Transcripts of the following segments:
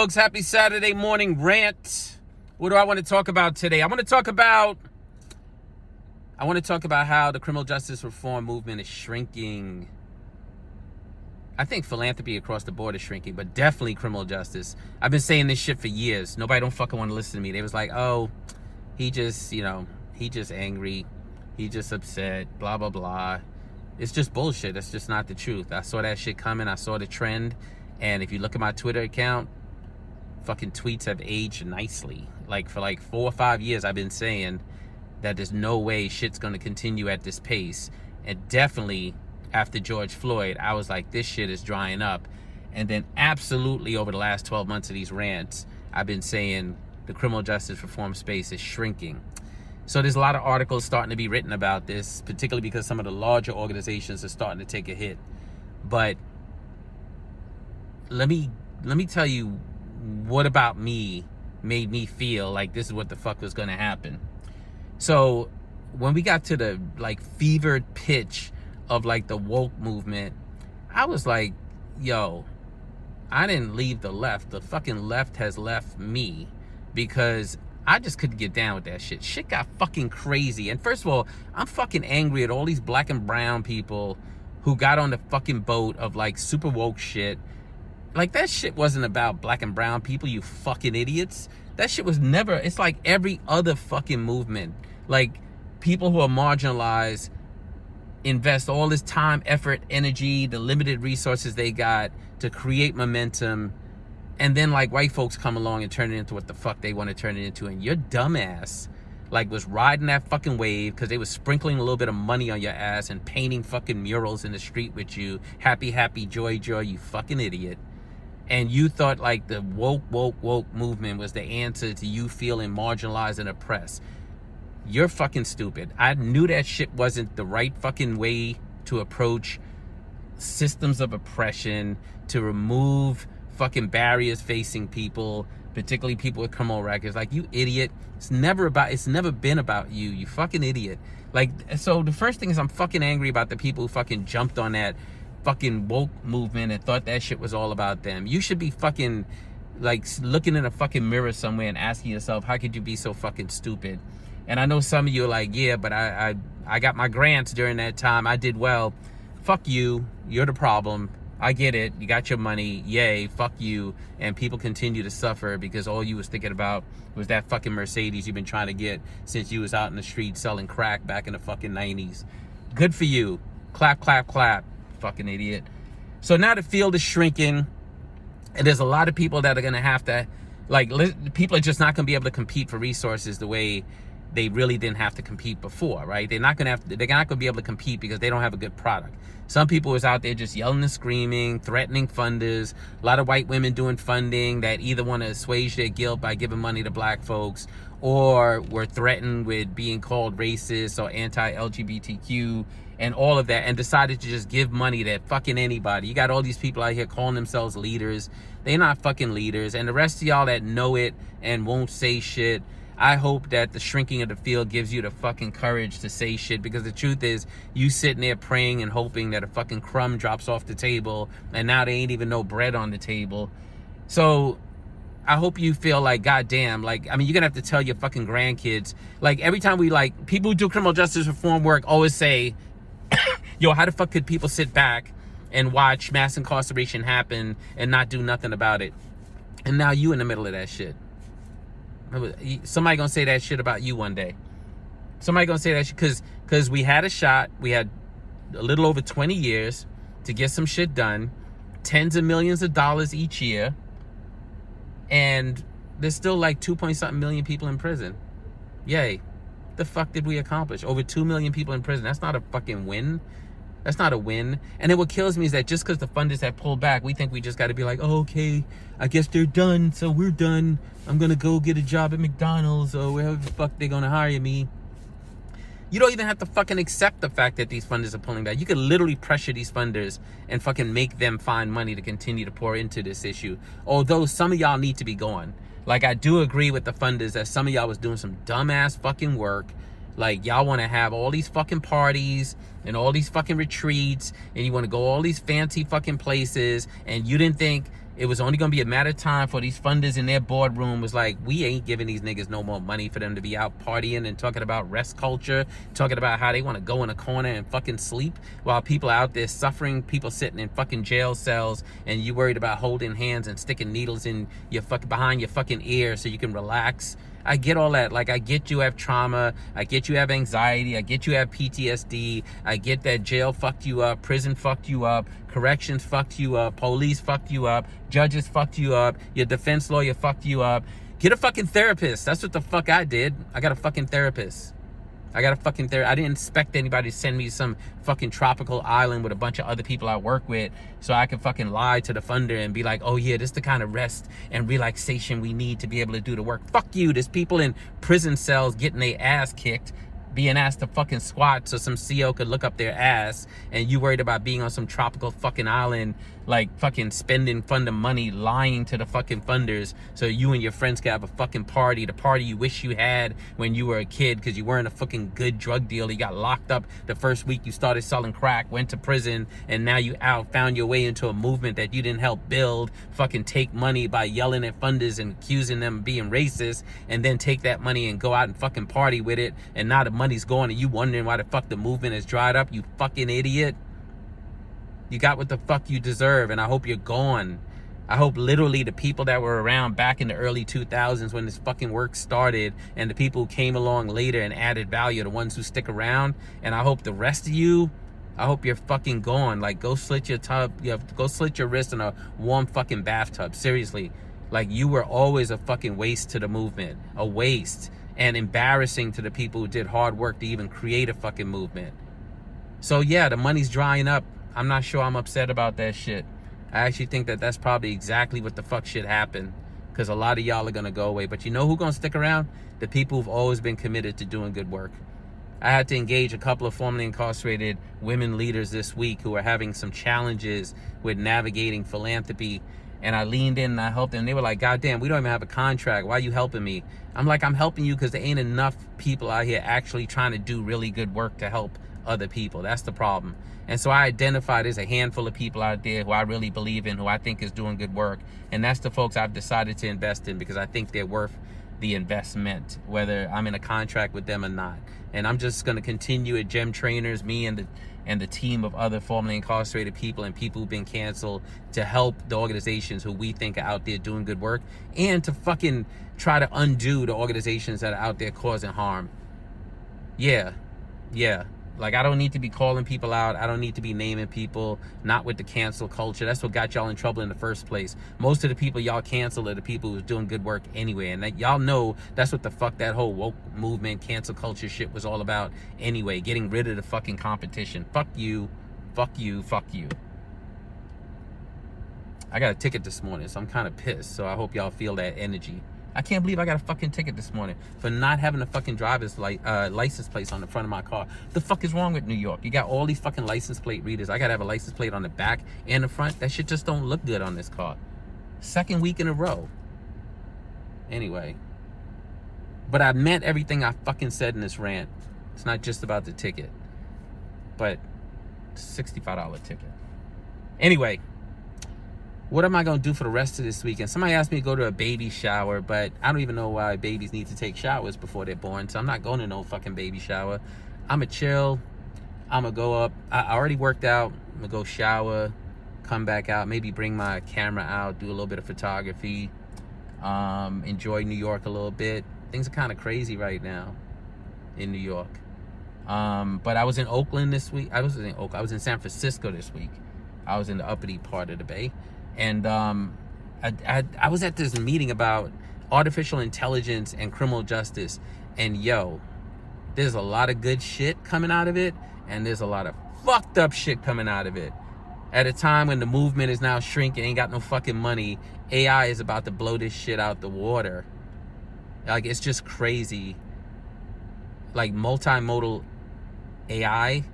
Folks, happy Saturday morning rant. What do I want to talk about today? I want to talk about how the criminal justice reform movement is shrinking. I think philanthropy across the board is shrinking, but definitely criminal justice. I've been saying this shit for years. Nobody don't fucking want to listen to me. They was like, oh, he just angry. He just upset, blah, blah, blah. It's just bullshit. That's just not the truth. I saw that shit coming. I saw the trend. And if you look at my Twitter account, fucking tweets have aged nicely. Like for 4 or 5 years, I've been saying that there's no way shit's going to continue at this pace. And definitely after George Floyd, I was like, this shit is drying up. And then absolutely over the last 12 months of these rants, I've been saying the criminal justice reform space is shrinking. So there's a lot of articles starting to be written about this, particularly because some of the larger organizations are starting to take a hit. But let me tell you what about me made me feel like this is what the fuck was going to happen. So when we got to the fevered pitch of the woke movement, I was like, yo, I didn't leave the left. The fucking left has left me because I just couldn't get down with that shit. Shit got fucking crazy. And first of all, I'm fucking angry at all these black and brown people who got on the fucking boat of super woke shit. That shit wasn't about black and brown people, you fucking idiots. That shit was never, it's like every other fucking movement. People who are marginalized invest all this time, effort, energy, the limited resources they got to create momentum. And then white folks come along and turn it into what the fuck they want to turn it into. And your dumbass was riding that fucking wave because they was sprinkling a little bit of money on your ass and painting fucking murals in the street with you. Happy, happy, joy, joy, you fucking idiot. And you thought the woke movement was the answer to you feeling marginalized and oppressed. You're fucking stupid. I knew that shit wasn't the right fucking way to approach systems of oppression, to remove fucking barriers facing people, particularly people with criminal records. You idiot. It's never been about you, you fucking idiot. So the first thing is I'm fucking angry about the people who fucking jumped on that fucking woke movement and thought that shit was all about them. You should be fucking looking in a fucking mirror somewhere and asking yourself, how could you be so fucking stupid? And I know some of you are like, yeah, but I got my grants during that time. I did well. Fuck you. You're the problem. I get it. You got your money. Yay. Fuck you. And people continue to suffer because all you was thinking about was that fucking Mercedes you've been trying to get since you was out in the street selling crack back in the fucking 90s. Good for you. Clap, clap, clap. Fucking idiot. So now the field is shrinking, and there's a lot of people that are going to have to, people are just not going to be able to compete for resources the way they really didn't have to compete before, right? They're not going to be able to compete because they don't have a good product. Some people was out there just yelling and screaming, threatening funders. A lot of white women doing funding that either want to assuage their guilt by giving money to black folks, or were threatened with being called racist or anti-LGBTQ and all of that, and decided to just give money to fucking anybody. You got all these people out here calling themselves leaders. They're not fucking leaders. And the rest of y'all that know it and won't say shit, I hope that the shrinking of the field gives you the fucking courage to say shit, because the truth is, you sitting there praying and hoping that a fucking crumb drops off the table, and now there ain't even no bread on the table. So I hope you feel goddamn, you're gonna have to tell your fucking grandkids, every time we people who do criminal justice reform work always say, yo, how the fuck could people sit back and watch mass incarceration happen and not do nothing about it? And now you in the middle of that shit. Somebody gonna say that shit about you one day. Somebody gonna say that shit because we had a shot. We had a little over 20 years to get some shit done. Tens of millions of dollars each year. And there's still 2 point something million people in prison. Yay. The fuck did we accomplish? Over 2 million people in prison. That's not a fucking win. That's not a win. And then what kills me is that just because the funders have pulled back, we think we just got to be oh, okay, I guess they're done, so we're done. I'm going to go get a job at McDonald's or wherever the fuck they're going to hire me. You don't even have to fucking accept the fact that these funders are pulling back. You could literally pressure these funders and fucking make them find money to continue to pour into this issue. Although some of y'all need to be gone. I do agree with the funders that some of y'all was doing some dumbass fucking work. Y'all want to have all these fucking parties and all these fucking retreats, and you want to go all these fancy fucking places, and you didn't think it was only going to be a matter of time for these funders in their boardroom was like, we ain't giving these niggas no more money for them to be out partying and talking about rest culture, talking about how they want to go in a corner and fucking sleep while people are out there suffering, people sitting in fucking jail cells, and you worried about holding hands and sticking needles in your behind your fucking ear so you can relax. I get all that. Like, I get you have trauma. I get you have anxiety. I get you have PTSD. I get that jail fucked you up. Prison fucked you up. Corrections fucked you up. Police fucked you up. Judges fucked you up. Your defense lawyer fucked you up. Get a fucking therapist. That's what the fuck I did. I got a fucking therapist. I didn't expect anybody to send me to some fucking tropical island with a bunch of other people I work with so I could fucking lie to the funder and be like, oh yeah, this is the kind of rest and relaxation we need to be able to do the work. Fuck you. There's people in prison cells getting their ass kicked, being asked to fucking squat so some CO could look up their ass, and you worried about being on some tropical fucking island, like fucking spending funder money, lying to the fucking funders so you and your friends could have a fucking party, the party you wish you had when you were a kid because you weren't a fucking good drug dealer. You got locked up the first week you started selling crack, went to prison, and now you out, found your way into a movement that you didn't help build, fucking take money by yelling at funders and accusing them of being racist, and then take that money and go out and fucking party with it, and now the money's going and you wondering why the fuck the movement has dried up, you fucking idiot. You got what the fuck you deserve, and I hope you're gone. I hope literally the people that were around back in the early 2000s when this fucking work started, and the people who came along later and added value are the ones who stick around, and I hope the rest of you, I hope you're fucking gone. Like, go slit your go slit your wrist in a warm fucking bathtub. Seriously. Like, you were always a fucking waste to the movement. A waste. And embarrassing to the people who did hard work to even create a fucking movement. So yeah, the money's drying up. I'm not sure I'm upset about that shit. I actually think that that's probably exactly what the fuck should happen, because a lot of y'all are gonna go away. But you know who's gonna stick around? The people who've always been committed to doing good work. I had to engage a couple of formerly incarcerated women leaders this week who are having some challenges with navigating philanthropy, and I leaned in and I helped them. They were like, God damn, we don't even have a contract. Why are you helping me? I'm like, I'm helping you because there ain't enough people out here actually trying to do really good work to help other people. That's the problem. And so I identified there's a handful of people out there who I really believe in, who I think is doing good work. And that's the folks I've decided to invest in because I think they're worth the investment, whether I'm in a contract with them or not. And I'm just going to continue at Gem Trainers, me and the team of other formerly incarcerated people and people who've been canceled, to help the organizations who we think are out there doing good work, and to fucking try to undo the organizations that are out there causing harm. Yeah. Like, I don't need to be calling people out. I don't need to be naming people, not with the cancel culture. That's what got y'all in trouble in the first place. Most of the people y'all cancel are the people who's doing good work anyway. And that, y'all know that's what the fuck that whole woke movement, cancel culture shit was all about anyway. Getting rid of the fucking competition. Fuck you. Fuck you. Fuck you. I got a ticket this morning, so I'm kind of pissed. So I hope y'all feel that energy. I can't believe I got a fucking ticket this morning for not having a fucking driver's license plate on the front of my car. The fuck is wrong with New York? You got all these fucking license plate readers. I gotta have a license plate on the back and the front. That shit just don't look good on this car. Second week in a row. Anyway. But I meant everything I fucking said in this rant. It's not just about the ticket. But $65 ticket. Anyway. What am I going to do for the rest of this weekend? Somebody asked me to go to a baby shower, but I don't even know why babies need to take showers before they're born, so I'm not going to no fucking baby shower. I'm going to chill. I'm going to go up. I already worked out. I'm going to go shower, come back out, maybe bring my camera out, do a little bit of photography, enjoy New York a little bit. Things are kind of crazy right now in New York. But I was in Oakland this week. I was in San Francisco this week. I was in the uppity part of the Bay. And I was at this meeting about artificial intelligence and criminal justice. And yo, there's a lot of good shit coming out of it. And there's a lot of fucked up shit coming out of it. At a time when the movement is now shrinking, ain't got no fucking money, AI is about to blow this shit out the water. Like, it's just crazy. Like, multimodal AI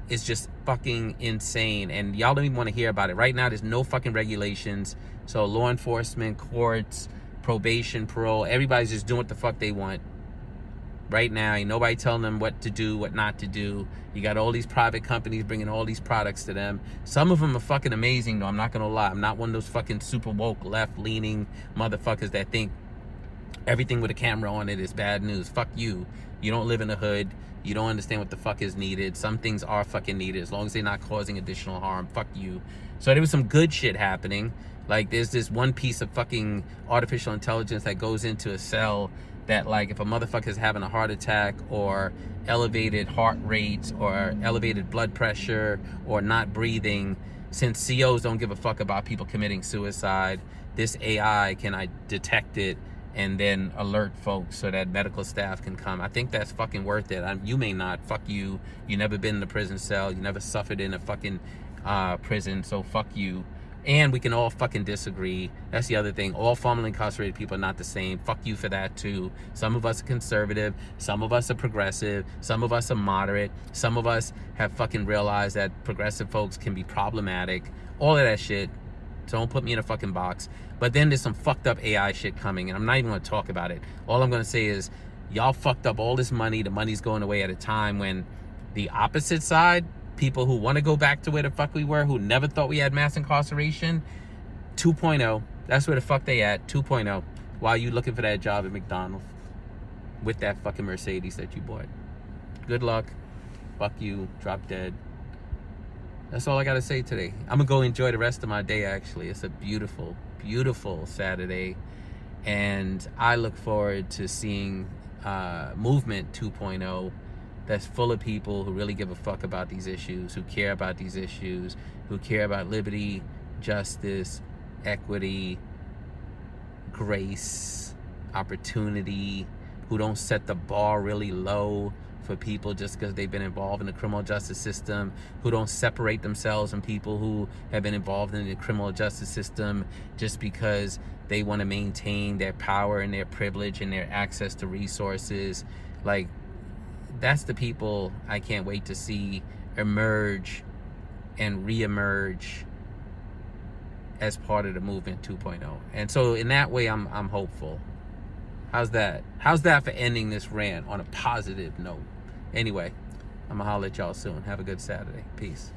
is just fucking insane, and y'all don't even want to hear about it. Right now, there's no fucking regulations, so law enforcement, courts, probation, parole, everybody's just doing what the fuck they want. right now. Ain't nobody telling them what to do, what not to do. You got all these private companies bringing all these products to them. Some of them are fucking amazing, though. I'm not gonna lie. I'm not one of those fucking super woke, left-leaning motherfuckers that think everything with a camera on it is bad news. Fuck you. You don't live in the hood. You don't understand what the fuck is needed. Some things are fucking needed as long as they're not causing additional harm. Fuck you. So there was some good shit happening. Like, there's this one piece of fucking artificial intelligence that goes into a cell that, like, if a motherfucker's having a heart attack or elevated heart rates or elevated blood pressure or not breathing, since COs don't give a fuck about people committing suicide, this AI can detect it and then alert folks so that medical staff can come. I think that's fucking worth it. You may not. Fuck you. You never been in a prison cell. You never suffered in a fucking prison, so fuck you. And we can all fucking disagree. That's the other thing. All formerly incarcerated people are not the same. Fuck you for that too. Some of us are conservative. Some of us are progressive. Some of us are moderate. Some of us have fucking realized that progressive folks can be problematic. All of that shit. So don't put me in a fucking box. But then there's some fucked up AI shit coming, and I'm not even going to talk about it. All I'm going to say is y'all fucked up all this money. The money's going away at a time when the opposite side, people who want to go back to where the fuck we were, who never thought we had mass incarceration, 2.0. That's where the fuck they at, 2.0. While you looking for that job at McDonald's with that fucking Mercedes that you bought. Good luck. Fuck you. Drop dead. That's all I got to say today. I'm going to go enjoy the rest of my day, actually. It's a beautiful, beautiful Saturday. And I look forward to seeing Movement 2.0 that's full of people who really give a fuck about these issues, who care about these issues, who care about liberty, justice, equity, grace, opportunity, who don't set the bar really low for people just because they've been involved in the criminal justice system, who don't separate themselves from people who have been involved in the criminal justice system just because they want to maintain their power and their privilege and their access to resources. Like, that's the people I can't wait to see emerge and reemerge as part of the Movement 2.0. And so in that way, I'm hopeful. How's that? How's that for ending this rant on a positive note? Anyway, I'm gonna holler at y'all soon. Have a good Saturday. Peace.